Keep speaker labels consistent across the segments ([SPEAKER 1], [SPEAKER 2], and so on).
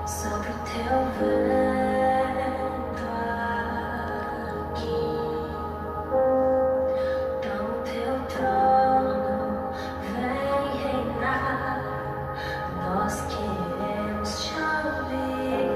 [SPEAKER 1] sobre o teu vento aqui. Então o teu trono vem reinar, nós queremos te ouvir.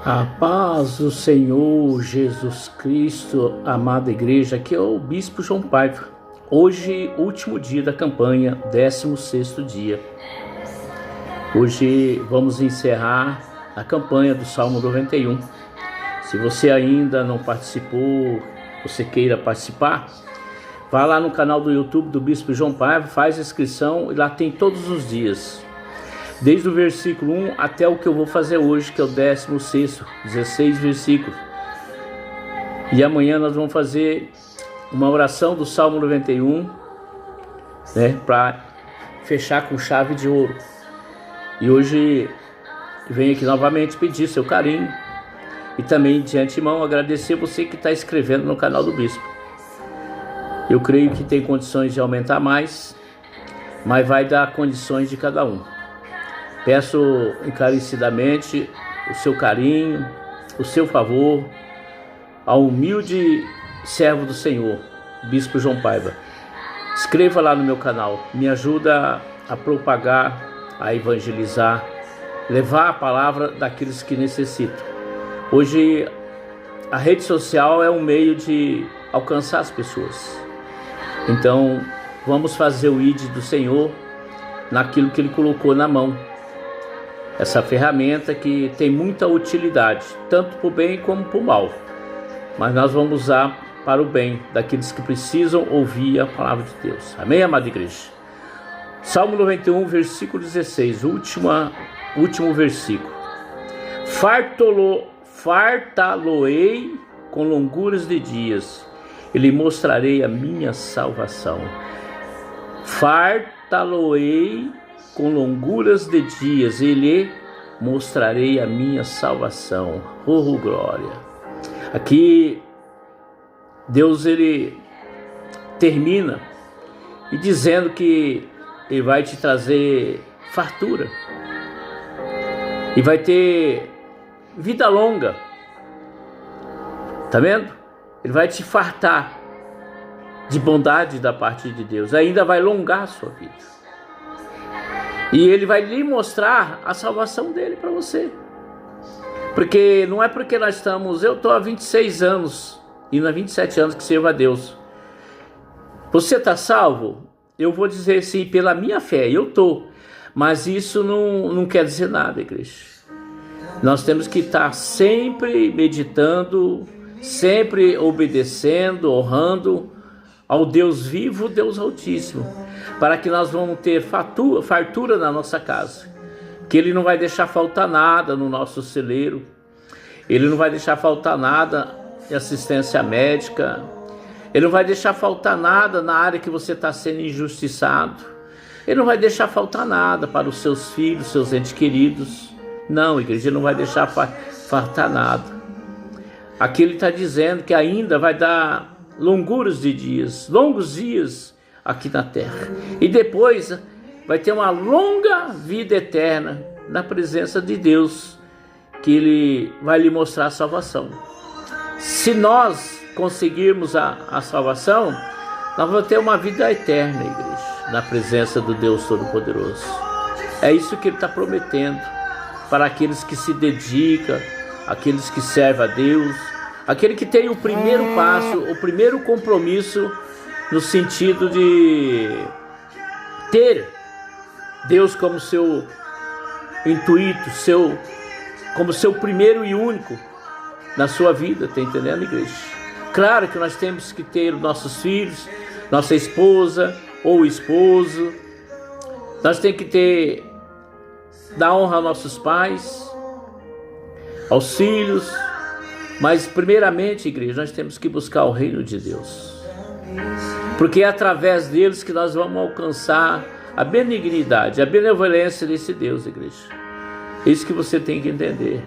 [SPEAKER 2] A paz do Senhor Jesus Cristo, amada igreja, aqui é o Bispo João Paiva. Hoje, último dia da campanha, 16º dia. Hoje vamos encerrar a campanha do Salmo 91. Se você ainda não participou, você queira participar, vá lá no canal do YouTube do Bispo João Paiva, faz a inscrição e lá tem todos os dias. Desde o versículo 1 até o que eu vou fazer hoje, que é o 16º, 16 versículos. E amanhã nós vamos fazer uma oração do Salmo 91, para fechar com chave de ouro. E hoje venho aqui novamente pedir seu carinho e também de antemão agradecer você que está inscrevendo no canal do Bispo. Eu creio que tem condições de aumentar mais, mas vai dar condições de cada um. Peço encarecidamente o seu carinho, o seu favor, ao humilde servo do Senhor, Bispo João Paiva. Inscreva lá no meu canal, me ajuda a propagar, a evangelizar, levar a palavra daqueles que necessitam. Hoje a rede social é um meio de alcançar as pessoas. Então vamos fazer o ID do Senhor naquilo que Ele colocou na mão. Essa ferramenta que tem muita utilidade, tanto para o bem como para o mal. Mas nós vamos usar para o bem daqueles que precisam ouvir a palavra de Deus. Amém, amada igreja? Salmo 91, versículo 16, último versículo. Fartá-lo-ei com longuras de dias, e lhe mostrarei a minha salvação. Fartá-lo-ei com longuras de dias, e lhe mostrarei a minha salvação. Oh, glória! Aqui Deus, ele termina e dizendo que ele vai te trazer fartura e vai ter vida longa. Tá vendo? Ele vai te fartar de bondade da parte de Deus, ainda vai alongar a sua vida. E ele vai lhe mostrar a salvação dele para você. Porque não é porque nós estamos... Eu estou há 26 anos, indo há 27 anos que sirvo a Deus. Você está salvo? Eu vou dizer sim, pela minha fé, eu estou. Mas isso não quer dizer nada, igreja. Nós temos que estar sempre meditando, sempre obedecendo, honrando ao Deus vivo, Deus Altíssimo, para que nós vamos ter fartura na nossa casa. Que Ele não vai deixar faltar nada no nosso celeiro, Ele não vai deixar faltar nada de assistência médica, Ele não vai deixar faltar nada na área que você está sendo injustiçado, Ele não vai deixar faltar nada para os seus filhos, seus entes queridos. Não, igreja, Ele não vai deixar faltar nada. Aqui Ele está dizendo que ainda vai dar longos dias aqui na terra, e depois vai ter uma longa vida eterna na presença de Deus, que Ele vai lhe mostrar a salvação. Se nós conseguirmos a salvação, nós vamos ter uma vida eterna, igreja, na presença do Deus Todo-Poderoso. É isso que Ele está prometendo para aqueles que se dedicam, aqueles que servem a Deus, aquele que tem o primeiro passo, o primeiro compromisso, no sentido de ter Deus como seu intuito, como seu primeiro e único na sua vida, tá entendendo, igreja? Claro que nós temos que ter os nossos filhos, nossa esposa ou esposo, nós temos que dar honra aos nossos pais, aos filhos, mas primeiramente, igreja, nós temos que buscar o reino de Deus, porque é através deles que nós vamos alcançar a benignidade, a benevolência desse Deus, igreja. É isso que você tem que entender.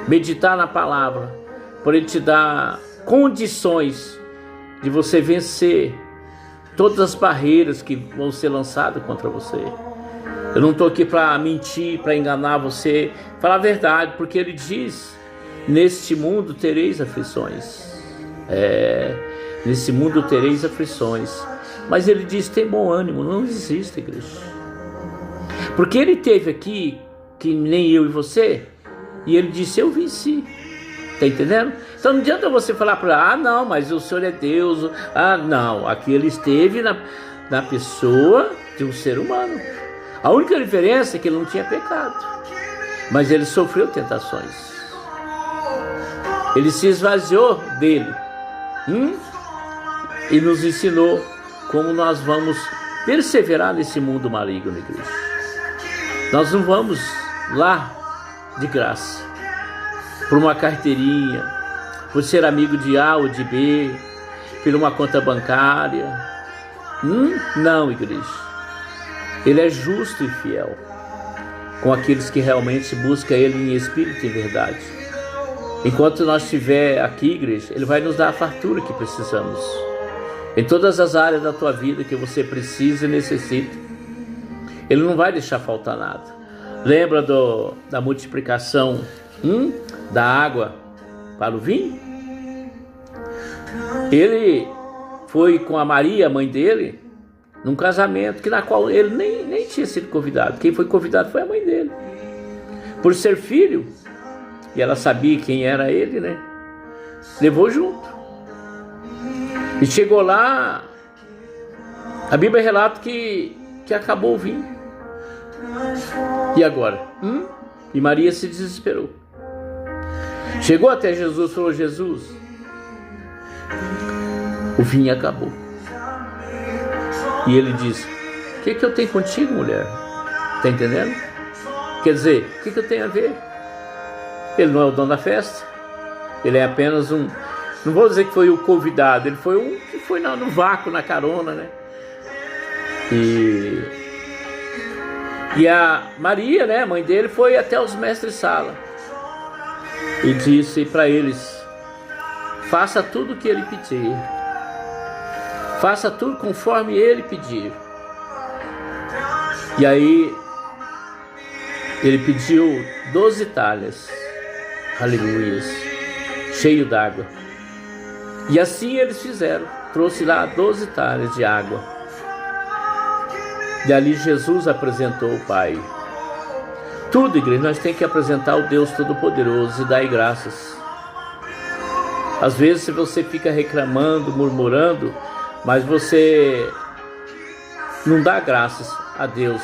[SPEAKER 2] Meditar na palavra, por Ele te dar condições de você vencer todas as barreiras que vão ser lançadas contra você. Eu não estou aqui para mentir, para enganar você, falar a verdade, porque ele diz: neste mundo tereis aflições. Nesse mundo tereis aflições. Mas ele diz: tem bom ânimo, não desista, igreja. Porque ele teve aqui, que nem eu e você, e ele disse: eu venci. Está entendendo? Então não adianta você falar para não, mas o Senhor é Deus. Não, aqui ele esteve na pessoa de um ser humano. A única diferença é que ele não tinha pecado, mas ele sofreu tentações. Ele se esvaziou dele e nos ensinou como nós vamos perseverar nesse mundo maligno, igreja. Nós não vamos lá de graça, por uma carteirinha, por ser amigo de A ou de B, por uma conta bancária. Não, igreja. Ele é justo e fiel com aqueles que realmente buscam Ele em espírito e em verdade. Enquanto nós estiver aqui, igreja, Ele vai nos dar a fartura que precisamos. Em todas as áreas da tua vida que você precisa e necessita, Ele não vai deixar faltar nada. Lembra da multiplicação da água para o vinho? Ele foi com a Maria, a mãe dele, num casamento na qual ele nem tinha sido convidado. Quem foi convidado foi a mãe dele. Por ser filho, e ela sabia quem era ele, né? Levou junto. E chegou lá, a Bíblia relata que acabou o vinho. E agora? E Maria se desesperou. Chegou até Jesus e falou: Jesus, o vinho acabou. E ele disse: o que eu tenho contigo, mulher? Está entendendo? Quer dizer, o que eu tenho a ver? Ele não é o dono da festa. Ele é apenas um... Não vou dizer que foi o convidado. Ele foi um que foi no vácuo, na carona, né? E a Maria, né, a mãe dele, foi até os mestres-sala e disse para eles: faça tudo o que ele pedir. Faça tudo conforme ele pedir. E aí ele pediu 12 talhas, aleluias, cheio d'água. E assim eles fizeram. Trouxe lá 12 talhas de água. E ali Jesus apresentou o Pai. Tudo, igreja, nós temos que apresentar o Deus Todo-Poderoso e dar graças. Às vezes, se você fica reclamando, murmurando, mas você não dá graças a Deus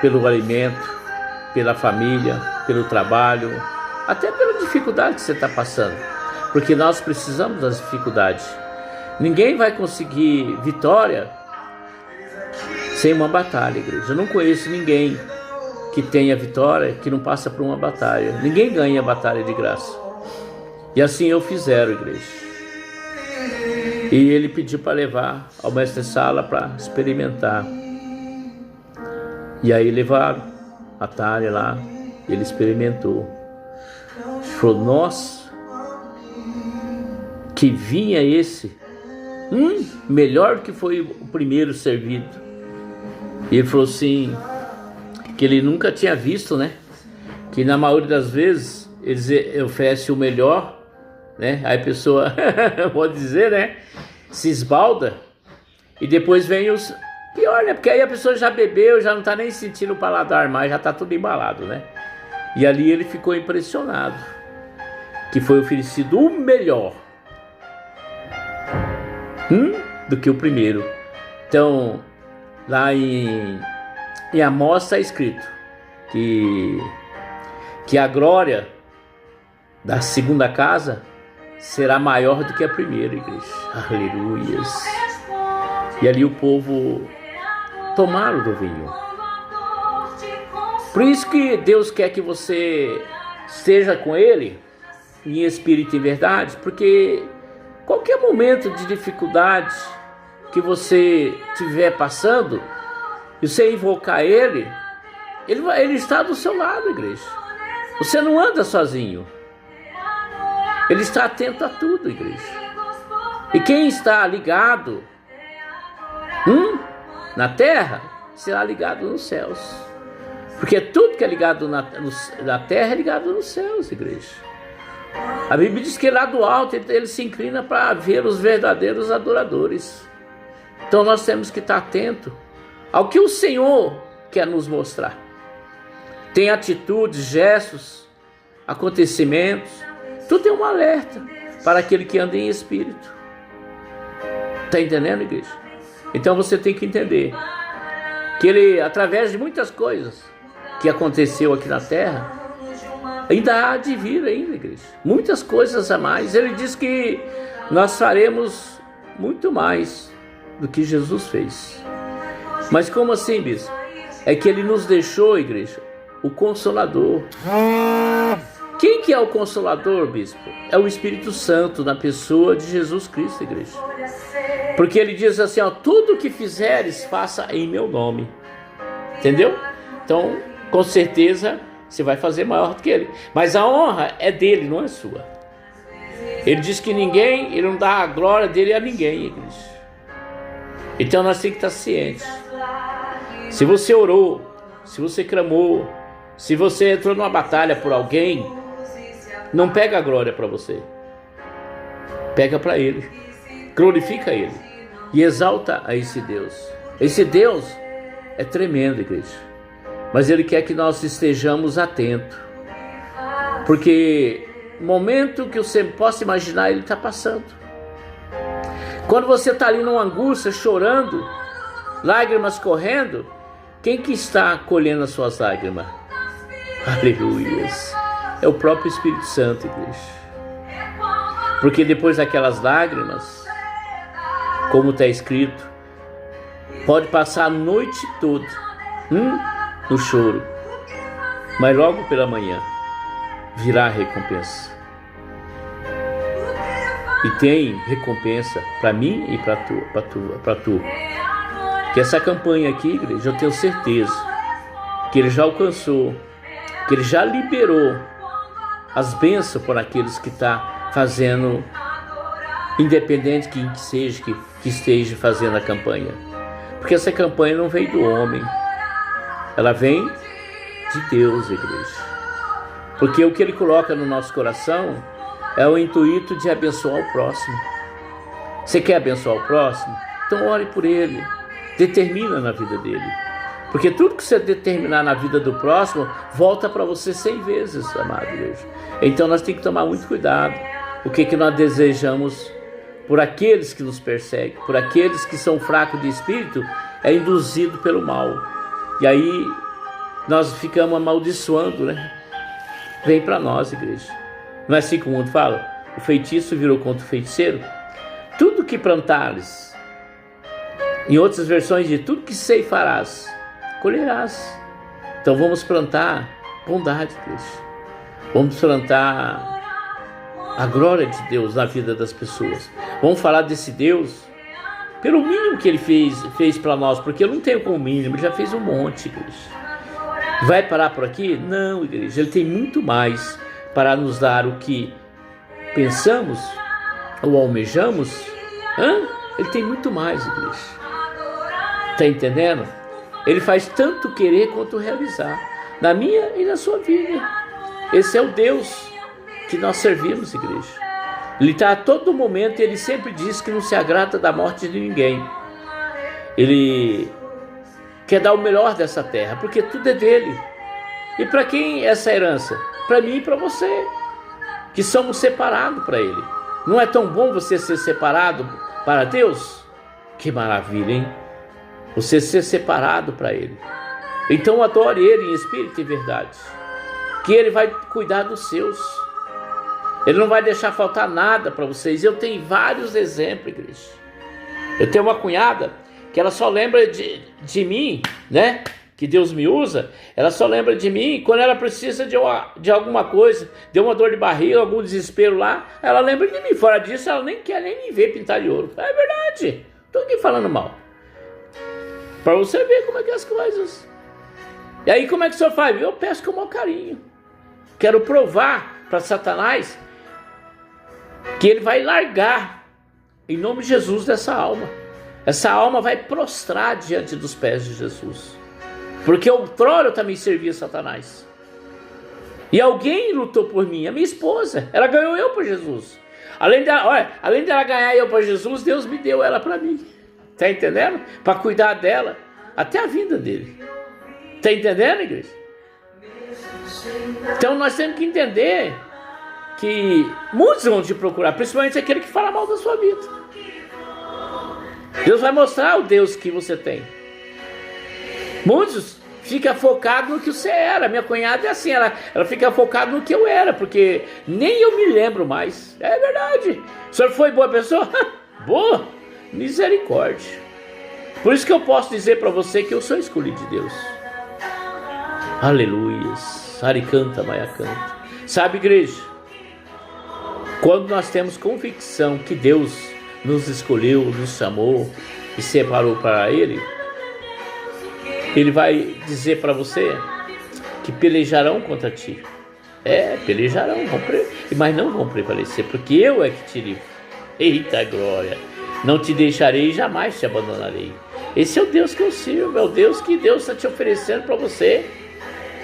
[SPEAKER 2] pelo alimento, pela família, pelo trabalho, até pela dificuldade que você está passando, porque nós precisamos das dificuldades. Ninguém vai conseguir vitória sem uma batalha, igreja. Eu não conheço ninguém que tenha vitória que não passa por uma batalha. Ninguém ganha a batalha de graça. E assim eu fizeram, igreja. E ele pediu para levar ao mestre-sala para experimentar. E aí levaram a talha lá, ele experimentou. Falou: nossa, que vinho é esse? Melhor que foi o primeiro servido. E ele falou assim, que ele nunca tinha visto, né? Que na maioria das vezes eles oferecem o melhor, né? Aí a pessoa, pode dizer, né? Se esbalda. E depois vem os pior, né? Porque aí a pessoa já bebeu, já não tá nem sentindo o paladar mais, já tá tudo embalado, né? E ali ele ficou impressionado, que foi oferecido o melhor do que o primeiro. Então, lá em Amós está escrito que a glória da segunda casa será maior do que a primeira, igreja. Aleluias. E ali o povo tomaram do vinho. Por isso que Deus quer que você esteja com Ele em espírito e verdade, porque qualquer momento de dificuldade que você estiver passando, e você invocar Ele está do seu lado, igreja. Você não anda sozinho. Ele está atento a tudo, igreja. E quem está ligado na terra, será ligado nos céus. Porque tudo que é ligado na terra é ligado nos céus, igreja. A Bíblia diz que lá do alto ele se inclina para ver os verdadeiros adoradores. Então nós temos que estar atento ao que o Senhor quer nos mostrar. Tem atitudes, gestos, acontecimentos, tudo é um alerta para aquele que anda em espírito. Está entendendo, igreja? Então você tem que entender que ele, através de muitas coisas que aconteceu aqui na terra, ainda há de vir ainda, igreja. Muitas coisas a mais. Ele diz que nós faremos muito mais do que Jesus fez. Mas como assim, bispo? É que ele nos deixou, igreja, o Consolador. Quem que é o Consolador, bispo? É o Espírito Santo na pessoa de Jesus Cristo, igreja. Porque ele diz assim, ó, tudo o que fizeres, faça em meu nome. Entendeu? Então, com certeza, você vai fazer maior do que ele. Mas a honra é dele, não é sua. Ele diz que ele não dá a glória dele a ninguém, igreja. Então nós temos que estar cientes. Se você orou, se você clamou, se você entrou numa batalha por alguém, não pega a glória para você. Pega para ele. Glorifica ele. E exalta a esse Deus. Esse Deus é tremendo, igreja. Mas ele quer que nós estejamos atentos. Porque no momento que você possa imaginar, ele está passando. Quando você está ali numa angústia, chorando, lágrimas correndo, quem que está colhendo as suas lágrimas? Aleluia! É o próprio Espírito Santo, igreja. Porque depois daquelas lágrimas, como está escrito, pode passar a noite toda no choro, mas logo pela manhã virá a recompensa. E tem recompensa para mim e para tu. Que essa campanha aqui, igreja, eu tenho certeza que ele já alcançou, que ele já liberou as bênçãos por aqueles que está fazendo, independente quem seja que esteja fazendo a campanha. Porque essa campanha não vem do homem, ela vem de Deus, igreja. Porque o que ele coloca no nosso coração é o intuito de abençoar o próximo. Você quer abençoar o próximo? Então ore por ele. Determina na vida dele. Porque tudo que você determinar na vida do próximo, volta para você 100 vezes, amado igreja. Então nós temos que tomar muito cuidado. O que nós desejamos por aqueles que nos perseguem, por aqueles que são fracos de espírito, é induzido pelo mal. E aí nós ficamos amaldiçoando, né? Vem para nós, igreja. Não é assim que o mundo fala? O feitiço virou contra o feiticeiro. Tudo que plantares, em outras versões de tudo que ceifarás, colherás. Então vamos plantar bondade, igreja. Vamos plantar a glória de Deus na vida das pessoas. Vamos falar desse Deus pelo mínimo que ele fez para nós, porque eu não tenho como mínimo, ele já fez um monte, igreja. Vai parar por aqui? Não, igreja, ele tem muito mais para nos dar o que pensamos ou almejamos. Ele tem muito mais, igreja. Está entendendo? Ele faz tanto querer quanto realizar, na minha e na sua vida. Esse é o Deus que nós servimos, igreja. Ele está a todo momento, ele sempre diz que não se agrada da morte de ninguém. Ele quer dar o melhor dessa terra, porque tudo é dele. E para quem é essa herança? Para mim e para você, que somos separados para ele. Não é tão bom você ser separado para Deus? Que maravilha, hein? Você ser separado para ele. Então adore ele em espírito e verdade, que ele vai cuidar dos seus. Ele não vai deixar faltar nada para vocês. Eu tenho vários exemplos, igreja. Eu tenho uma cunhada que ela só lembra de mim, né? Que Deus me usa. Ela só lembra de mim quando ela precisa de alguma coisa. Deu uma dor de barriga, algum desespero lá. Ela lembra de mim. Fora disso, ela nem quer nem me ver pintar de ouro. É verdade. Estou aqui falando mal. Para você ver como é que é as coisas. E aí como é que o senhor faz? Eu peço com o maior carinho. Quero provar para Satanás que ele vai largar, em nome de Jesus, dessa alma. essa alma vai prostrar diante dos pés de Jesus. Porque outrora eu também servia Satanás. E alguém lutou por mim, a minha esposa. Ela ganhou eu por Jesus. Além dela ganhar eu para Jesus, Deus me deu ela para mim. Está entendendo? Para cuidar dela até a vinda dele. Está entendendo, igreja? Então nós temos que entender que muitos vão te procurar, principalmente aquele que fala mal da sua vida. Deus vai mostrar o Deus que você tem. Muitos ficam focados no que você era. Minha cunhada é assim, ela fica focada no que eu era, porque nem eu me lembro mais. É verdade. O senhor foi boa pessoa? Boa. Misericórdia. Por isso que eu posso dizer para você que eu sou escolhido de Deus. Aleluias. Aricanta, maiacanta. Sabe, igreja? Quando nós temos convicção que Deus nos escolheu, nos chamou e separou para Ele, Ele vai dizer para você que pelejarão contra ti. Pelejarão, mas não vão prevalecer, porque eu é que te livro. Eita glória! Não te deixarei e jamais te abandonarei. Esse é o Deus que eu sirvo, é o Deus que Deus está te oferecendo para você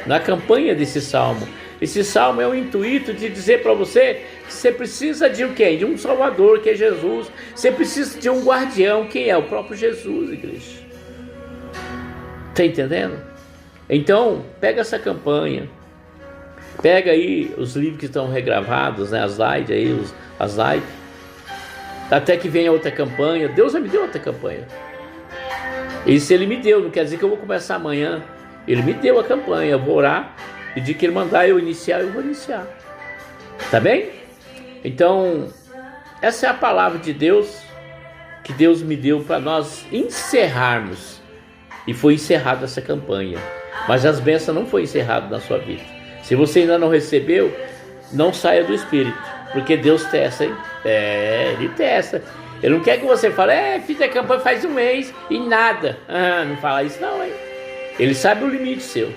[SPEAKER 2] na campanha desse salmo. Esse salmo é o intuito de dizer para você que você precisa de um quem? De um Salvador, que é Jesus. Você precisa de um guardião, quem é? O próprio Jesus, igreja. Está entendendo? Então, pega essa campanha. Pega aí os livros que estão regravados, né? As lives. Até que venha outra campanha. Deus já me deu outra campanha. E se Ele me deu, não quer dizer que eu vou começar amanhã. Ele me deu a campanha. Eu vou orar. E de que Ele mandar eu iniciar, eu vou iniciar. Tá bem? Então, essa é a palavra de Deus que Deus me deu para nós encerrarmos. E foi encerrada essa campanha. Mas as bênçãos não foram encerradas na sua vida. Se você ainda não recebeu, não saia do Espírito. Porque Deus testa, hein? Ele testa. Ele não quer que você fale, fiz a campanha faz um mês e nada. Não fala isso não, hein? Ele sabe o limite seu.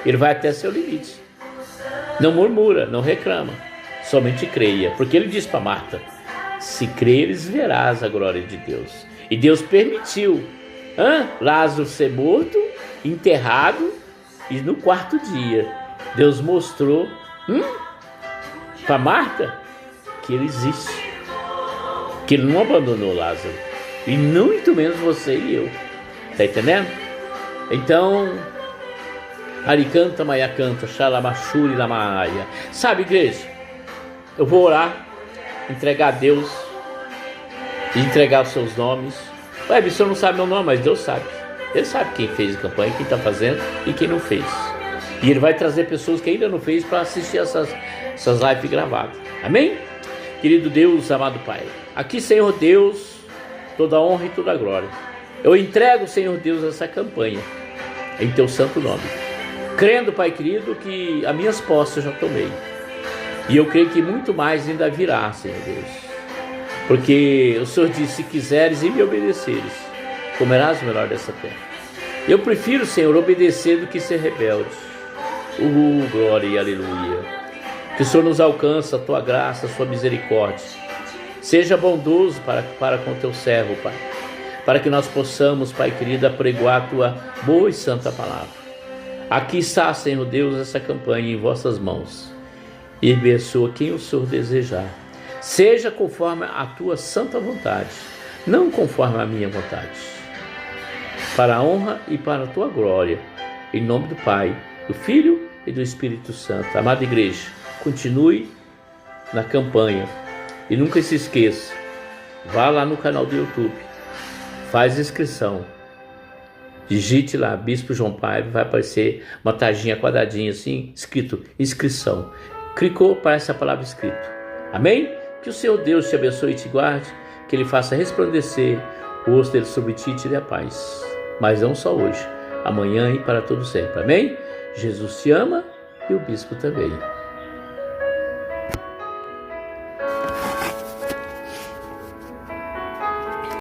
[SPEAKER 2] Ele vai até seu limite. Não murmura, não reclama. Somente creia. Porque ele disse para Marta, se creres, verás a glória de Deus. E Deus permitiu Lázaro ser morto, enterrado, e no quarto dia Deus mostrou para Marta que Ele existe, que Ele não abandonou Lázaro, e muito menos você e eu. Está entendendo? Então, Aricanta, Maiacanta, Xalamachuri, Lamaia. Sabe, igreja, eu vou orar, entregar a Deus, entregar os seus nomes. O senhor não sabe meu nome, mas Deus sabe. Ele sabe quem fez a campanha, quem está fazendo e quem não fez. E Ele vai trazer pessoas que ainda não fez para assistir essas lives gravadas. Amém? Querido Deus, amado Pai, aqui, Senhor Deus, toda a honra e toda a glória. Eu entrego, Senhor Deus, essa campanha em Teu santo nome. Crendo, Pai querido, que as minhas posses eu já tomei. E eu creio que muito mais ainda virá, Senhor Deus. Porque o Senhor disse, se quiseres e me obedeceres, comerás o melhor dessa terra. Eu prefiro, Senhor, obedecer do que ser rebelde. Glória e aleluia. Que o Senhor nos alcance a Tua graça, a Sua misericórdia. Seja bondoso para com Teu servo, Pai. Para que nós possamos, Pai querido, apregoar a Tua boa e santa palavra. Aqui está, Senhor Deus, essa campanha em vossas mãos. E abençoa quem o Senhor desejar. Seja conforme a Tua santa vontade, não conforme a minha vontade. Para a honra e para a Tua glória. Em nome do Pai, do Filho e do Espírito Santo. Amada igreja, continue na campanha. E nunca se esqueça, vá lá no canal do YouTube, faz inscrição. Digite lá, Bispo João Paiva, vai aparecer uma taginha quadradinha assim, escrito inscrição. Clicou, aparece a palavra escrito. Amém? Que o Senhor Deus te abençoe e te guarde, que Ele faça resplandecer o rosto dele sobre ti e te dê a paz. Mas não só hoje, amanhã e para todo sempre. Amém? Jesus te ama e o Bispo também.